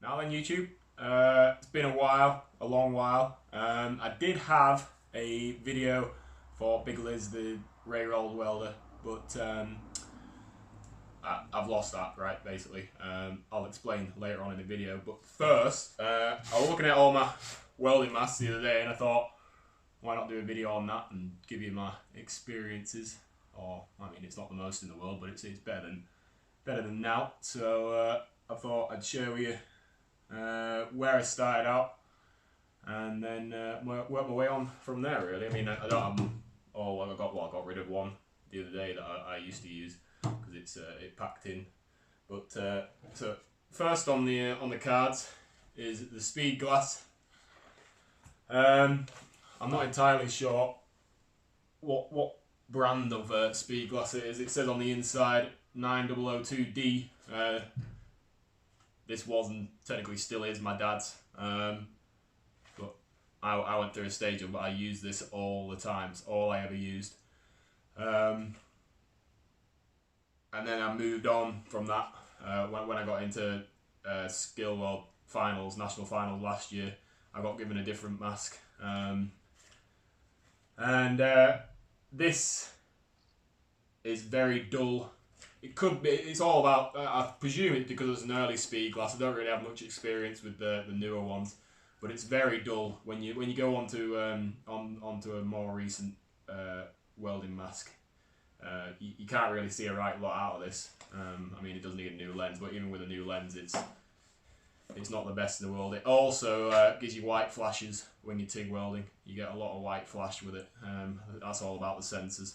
Now then, YouTube, it's been a while, a long while. I did have a video for Big Liz, the Ray-rolled welder, but I've lost that, right, basically. I'll explain later on in the video, but first, I was looking at all my welding masks the other day and I thought, why not do a video on that and give you my experiences? Or, I mean, it's not the most in the world, but it's better than now. So I thought I'd show you where I started out, and then work my way on from there. Really, I mean, I don't have them all. I got rid of one the other day that I used to use because it packed in. But so first on the cards is the Speedglass. I'm not entirely sure what brand of Speedglass it is. It says on the inside 9002D. This wasn't, technically still is, my dad's. But I went through a stage of I used this all the time. It's all I ever used. And then I moved on from that when I got into Skill World Finals, National Finals last year. I got given a different mask. This is very dull. It could be. It's all about. I presume it's because it's an early Speedglass. I don't really have much experience with the newer ones, but it's very dull when you go onto onto a more recent welding mask. You can't really see a right lot out of this. I mean, it does need a new lens, but even with a new lens, it's not the best in the world. It also gives you white flashes when you're TIG welding. You get a lot of white flash with it. That's all about the sensors.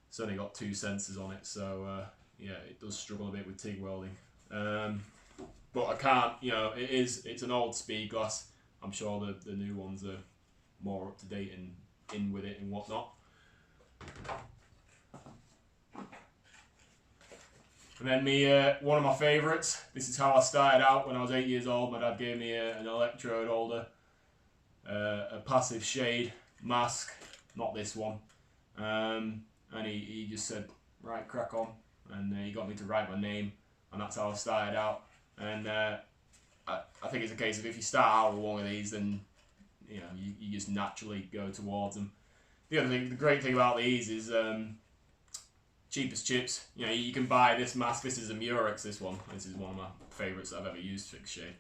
It's only got 2 sensors on it, so yeah, it does struggle a bit with TIG welding. But I can't, it's an old Speedglass. I'm sure the new ones are more up to date and in with it and whatnot. And then one of my favourites, this is how I started out when I was 8 years old. My dad gave me an electrode holder, a passive shade mask, not this one. And he just said, right, crack on. And he got me to write my name, and that's how I started out. And I think it's a case of if you start out with one of these, then you just naturally go towards them. The other thing, the great thing about these is cheap as chips. You can buy this mask. This is a murex. This one. This is one of my favourites that I've ever used, fixed shade.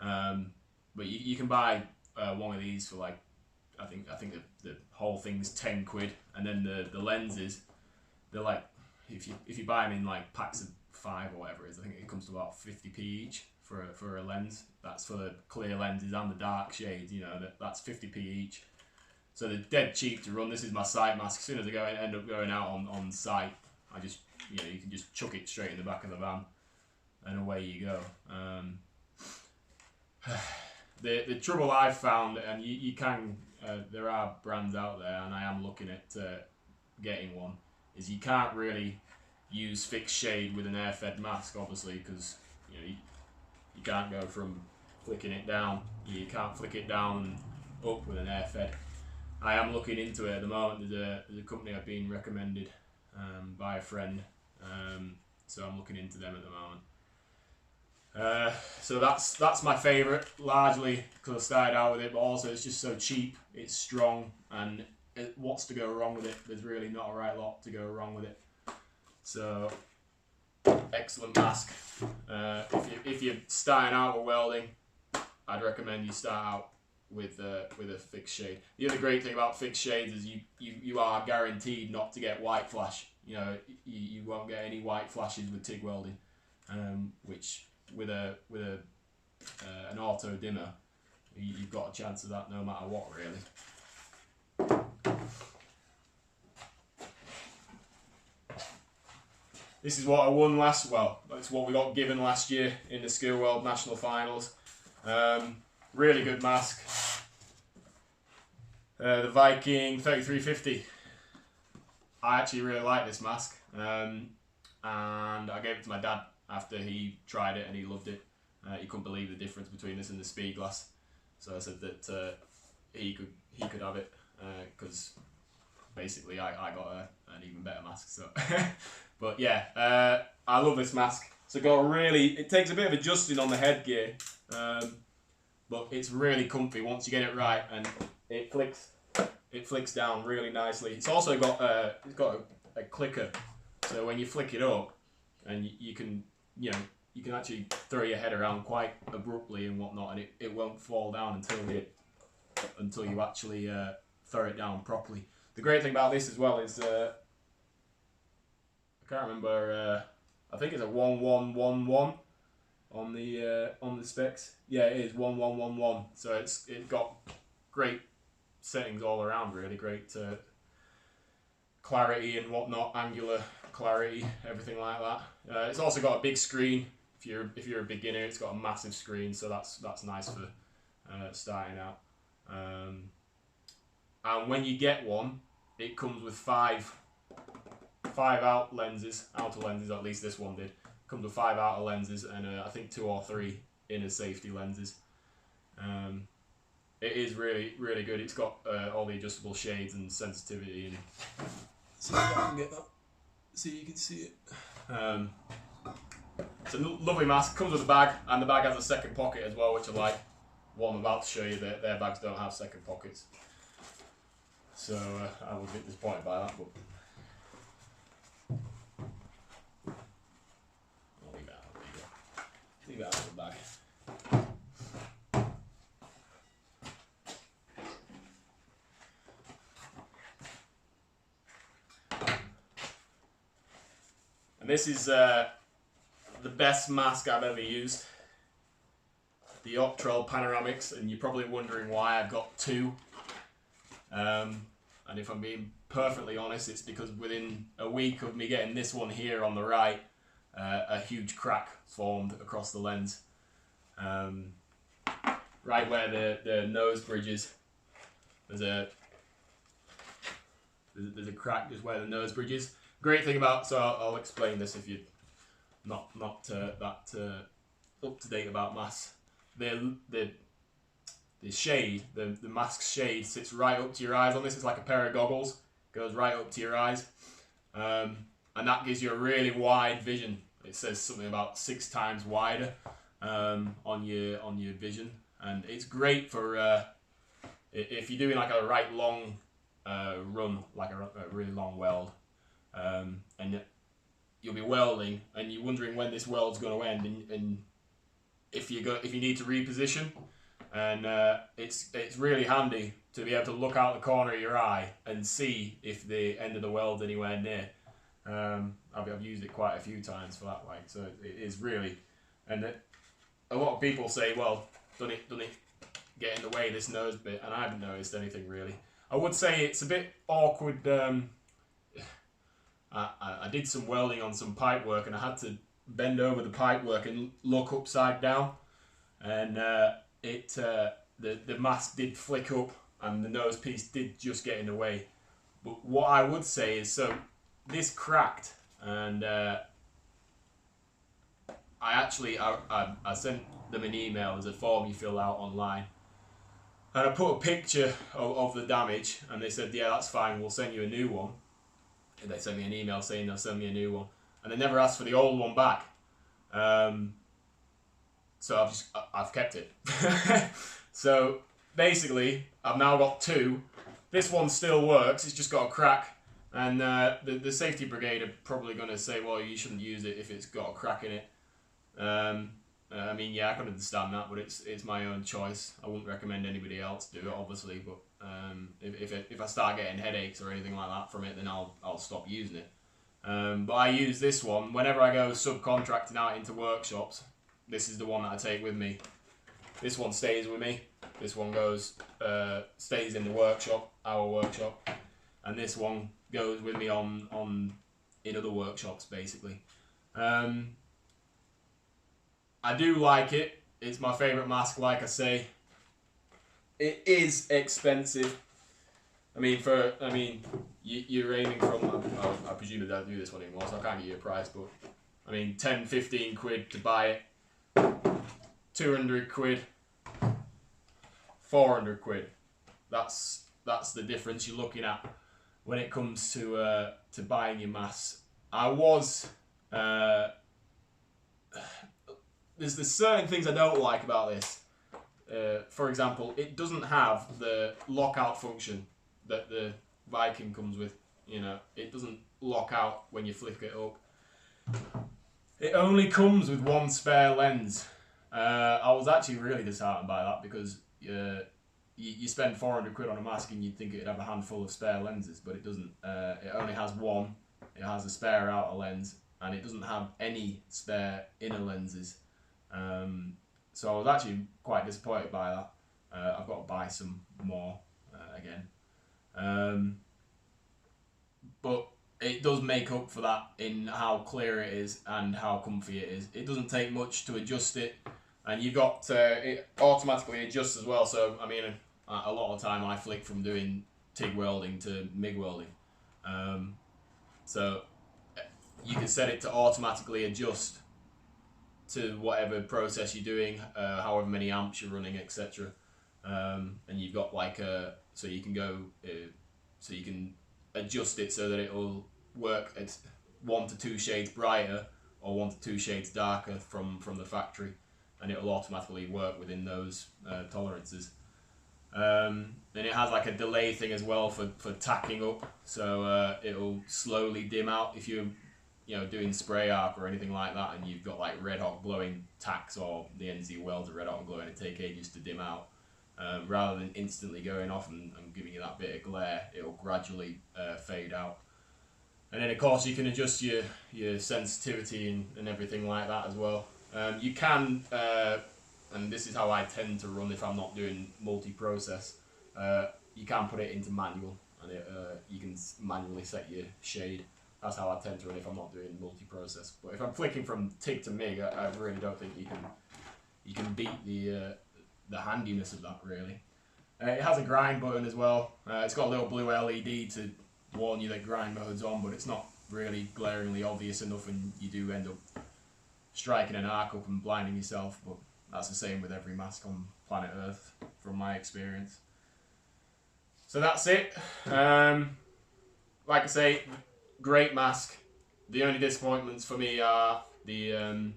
But you can buy one of these for like, I think the whole thing's 10 quid, and then the lenses, they're like, if you buy them in like packs of 5 or whatever it is, I think it comes to about 50p each for a lens. That's for the clear lenses and the dark shades. That's 50p each. So they're dead cheap to run. This is my site mask. As soon as I end up going out on site, I just you can just chuck it straight in the back of the van, and away you go. The trouble I've found, and you can, there are brands out there, and I am looking at getting one, is you can't really use fixed shade with an air-fed mask, obviously, because you can't go from flicking it down. You can't flick it down and up with an air-fed. I am looking into it at the moment. There's a company I've been recommended by a friend, so I'm looking into them at the moment. So that's my favourite, largely because I started out with it, but also it's just so cheap, it's strong, and what's to go wrong with it? There's really not a right lot to go wrong with it. So, excellent mask. If you're starting out with welding, I'd recommend you start out with a fixed shade. The other great thing about fixed shades is you are guaranteed not to get white flash. You won't get any white flashes with TIG welding, which with an auto dimmer, you've got a chance of that no matter what, really. This is what I won that's what we got given last year in the Skill World National Finals. Really good mask. The Viking 3350. I actually really like this mask, and I gave it to my dad after he tried it and he loved it. He couldn't believe the difference between this and the Speedglass, so I said that he could have it because basically I got an even better mask. So, but yeah, I love this mask. So it takes a bit of adjusting on the headgear. But it's really comfy once you get it right, and it flicks down really nicely. It's also got a clicker, so when you flick it up, and you can actually throw your head around quite abruptly and whatnot, and it won't fall down until you actually throw it down properly. The great thing about this as well is I can't remember. I think it's a 1111 on the specs. Yeah, it is 1111. So it's got great settings all around. Really great clarity and whatnot, angular clarity, everything like that. It's also got a big screen. If you're a beginner, it's got a massive screen, so that's nice for starting out. And when you get one, it comes with five outer lenses, at least this one did. Comes with 5 outer lenses and I think 2 or 3 inner safety lenses. It is really, really good. It's got all the adjustable shades and sensitivity. And see if I can get that. So you can see it. It's a lovely mask. Comes with a bag, and the bag has a second pocket as well, which I like. What I'm about to show you, their bags don't have second pockets. So I was a bit disappointed by that, but I'll leave it out of the bag. And this is the best mask I've ever used. The Optrel Panoramics, and you're probably wondering why I've got 2. And if I'm being perfectly honest, it's because within a week of me getting this one here on the right, a huge crack formed across the lens. Right where the nose bridge is, there's a crack just where the nose bridge is. Great thing about, so I'll explain this if you're not that up to date about masks. The shade, the mask shade sits right up to your eyes on this. It's like a pair of goggles, goes right up to your eyes, and that gives you a really wide vision. It says something about 6 times wider on your vision, and it's great for if you're doing like a right long run, like a really long weld, and you'll be welding, and you're wondering when this weld's going to end, and if you need to reposition. And it's really handy to be able to look out the corner of your eye and see if the end of the weld's anywhere near. I've used it quite a few times for that, like, so it is really. And a lot of people say, well, doesn't it get in the way, this nose bit? And I haven't noticed anything really. I would say it's a bit awkward. I did some welding on some pipe work, and I had to bend over the pipe work and look upside down, and the mask did flick up and the nose piece did just get in the way. But what I would say is, so this cracked, and I sent them an email. There's a form you fill out online, and I put a picture of the damage, and they said, yeah, that's fine, we'll send you a new one. And they sent me an email saying they'll send me a new one, and they never asked for the old one back. So I've kept it. So basically, I've now got 2. This one still works. It's just got a crack, and the safety brigade are probably going to say, well, you shouldn't use it if it's got a crack in it. I mean, yeah, I can understand that, but it's my own choice. I wouldn't recommend anybody else do it, obviously. But if I start getting headaches or anything like that from it, then I'll stop using it. But I use this one whenever I go subcontracting out into workshops. This is the one that I take with me. This one stays with me. This one stays in the workshop, our workshop, and this one goes with me in other workshops, basically. I do like it. It's my favourite mask, like I say. It is expensive. You're aiming from, I presume they don't do this one anymore, so I can't give you a price, but 10, 15 quid to buy it. 200 quid, 400 quid. That's the difference you're looking at when it comes to buying your masks. there's certain things I don't like about this. For example, it doesn't have the lockout function that the Viking comes with. You know, it doesn't lock out when you flick it up. It only comes with one spare lens. I was actually really disheartened by that because you spend 400 quid on a mask and you'd think it'd have a handful of spare lenses, but it doesn't. It only has one. It has a spare outer lens, and it doesn't have any spare inner lenses. So I was actually quite disappointed by that. I've got to buy some more again. But it does make up for that in how clear it is and how comfy it is. It doesn't take much to adjust it, and you've got it automatically adjusts as well. So I mean, a lot of the time I flick from doing TIG welding to MIG welding. So you can set it to automatically adjust to whatever process you're doing, however many amps you're running, etc. And you've got like so you can go, so you can adjust it so that it will work at 1 to 2 shades brighter or 1 to 2 shades darker from the factory, and it will automatically work within those tolerances. And it has like a delay thing as well for tacking up, so it will slowly dim out if you're doing spray arc or anything like that, and you've got like red hot glowing tacks, or the ends of your welds are red hot and glowing, it take ages to dim out. Rather than instantly going off and giving you that bit of glare, it will gradually fade out. And then of course you can adjust your sensitivity and everything like that as well. You can, and this is how I tend to run if I'm not doing multi-process, you can put it into manual, and you can manually set your shade. That's how I tend to run if I'm not doing multi-process. But if I'm flicking from TIG to MIG, I really don't think you can beat the handiness of that, really. It has a grind button as well. It's got a little blue LED to warn you that grind mode's on, but it's not really glaringly obvious enough, and you do end up striking an arc up and blinding yourself. But that's the same with every mask on planet Earth, from my experience. So that's it. Like I say, great mask. The only disappointments for me are the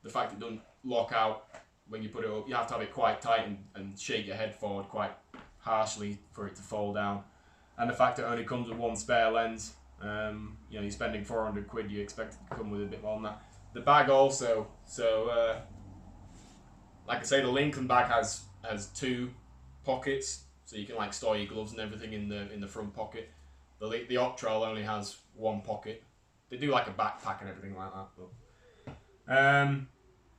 fact it doesn't lock out when you put it up. You have to have it quite tight and shake your head forward quite harshly for it to fall down. And the fact it only comes with one spare lens. You're spending 400 quid, you expect it to come with a bit more than that. The bag also, so like I say, the Lincoln bag has 2 pockets, so you can like store your gloves and everything in the front pocket. The Optrel only has 1 pocket. They do like a backpack and everything like that, but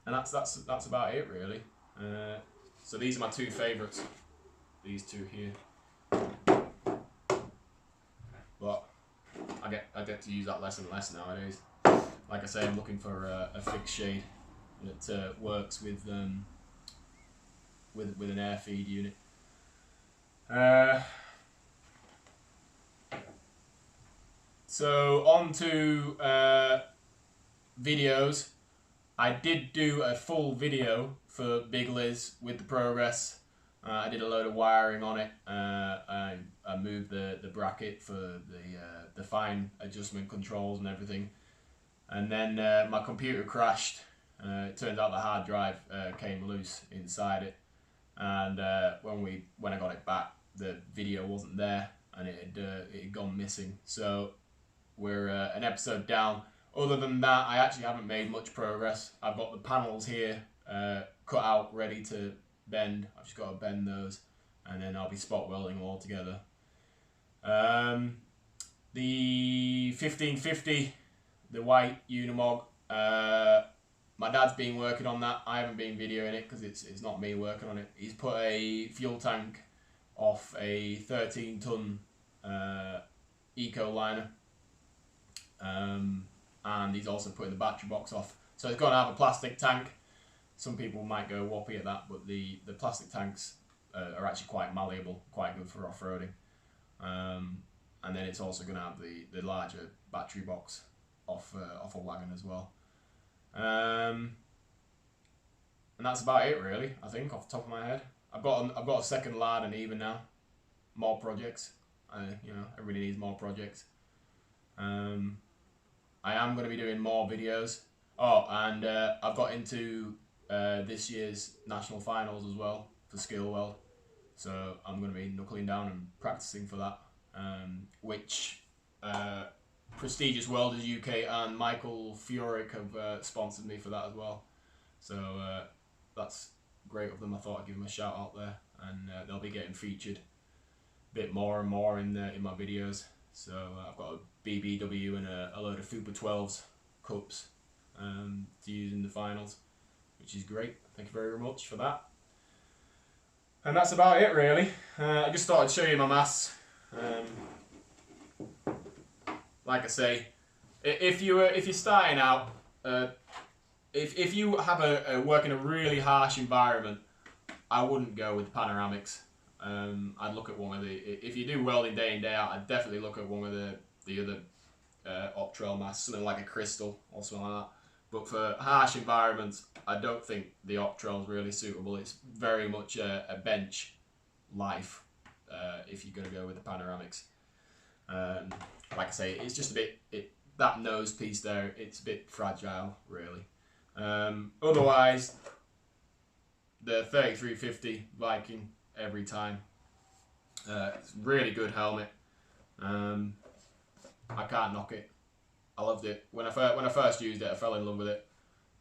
and that's about it really. So these are my 2 favourites. These 2 here. But I get to use that less and less nowadays. Like I say, I'm looking for a fixed shade that works with an air feed unit. So on to videos. I did do a full video for Big Liz with the progress. I did a load of wiring on it. I moved the bracket for the fine adjustment controls and everything. And then my computer crashed. It turns out the hard drive came loose inside it. And when I got it back, the video wasn't there, and it had gone missing. So we're an episode down. Other than that, I actually haven't made much progress. I've got the panels here cut out, ready to bend. I've just got to bend those, and then I'll be spot welding them all together. The 1550, the white Unimog, my dad's been working on that. I haven't been videoing it because it's not me working on it. He's put a fuel tank off a 13-ton eco liner. And he's also putting the battery box off. So it's going to have a plastic tank. Some people might go whoppy at that, but the plastic tanks are actually quite malleable, quite good for off-roading. And then it's also going to have the larger battery box off a wagon as well. And that's about it really, I think, off the top of my head. I've got a second lad and even now. More projects. Everybody needs more projects. I am going to be doing more videos. Oh, and I've got into this year's national finals as well for skill weld. So I'm going to be knuckling down and practicing for that, which prestigious Welders UK and Michael Fioric have sponsored me for that as well. So that's great of them. I thought I'd give them a shout out there, and they'll be getting featured a bit more and more in my videos. So I've got a BBW and a load of Fupa 12s cups to use in the finals, which is great. Thank you very much for that. And that's about it really. I just thought I'd show you my maths. Like I say, if you're starting out, if you have a work in a really harsh environment, I wouldn't go with panoramics. I'd look at one of the, if you do welding day in day out, I'd definitely look at one of the other optrel masks, something like a crystal or something like that. But for harsh environments, I don't think the optrel is really suitable. It's very much a bench life if you're going to go with the panoramics. Like I say, it's just a bit, that nose piece there, it's a bit fragile really. Otherwise, the 3350 Viking every time. It's a really good helmet. I can't knock it. I loved it when I first used it. I fell in love with it,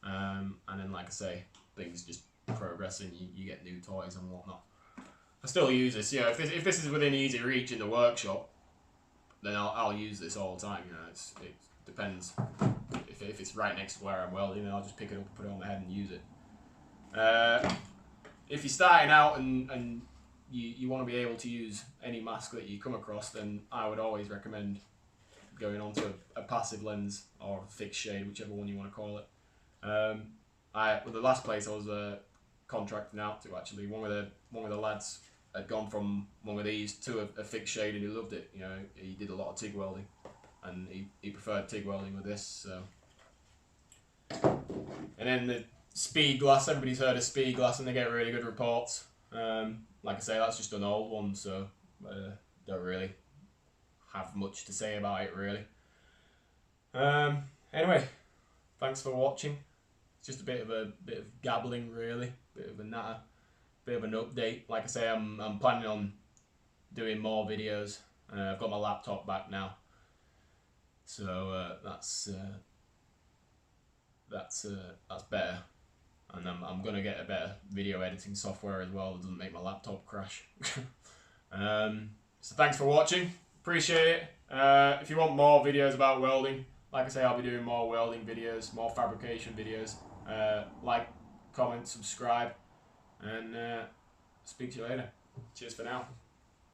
and then like I say, things just progress and you get new toys and whatnot. I still use this. You know, if this is within easy reach in the workshop, then I'll use this all the time. You know, it depends. If it's right next to where I'm welding, then I'll just pick it up and put it on my head and use it. If you're starting out and you want to be able to use any mask that you come across, then I would always recommend going on to a passive lens or fixed shade, whichever one you want to call it. The last place I was contracting out to, actually, one of the lads had gone from one of these to a fixed shade, and he loved it. You know, he did a lot of TIG welding, and he preferred TIG welding with this. So, and then the Speedglass, everybody's heard of Speedglass, and they get really good reports. Like I say, that's just an old one, so don't really have much to say about it really. Anyway, thanks for watching. It's just a bit of gabbling really, bit of a natter, bit of an update. Like I say, I'm planning on doing more videos. I've got my laptop back now, so that's better. And I'm gonna get a better video editing software as well that doesn't make my laptop crash. So thanks for watching. Appreciate it. If you want more videos about welding, like I say, I'll be doing more welding videos, more fabrication videos. Like, comment, subscribe, and speak to you later. Cheers for now.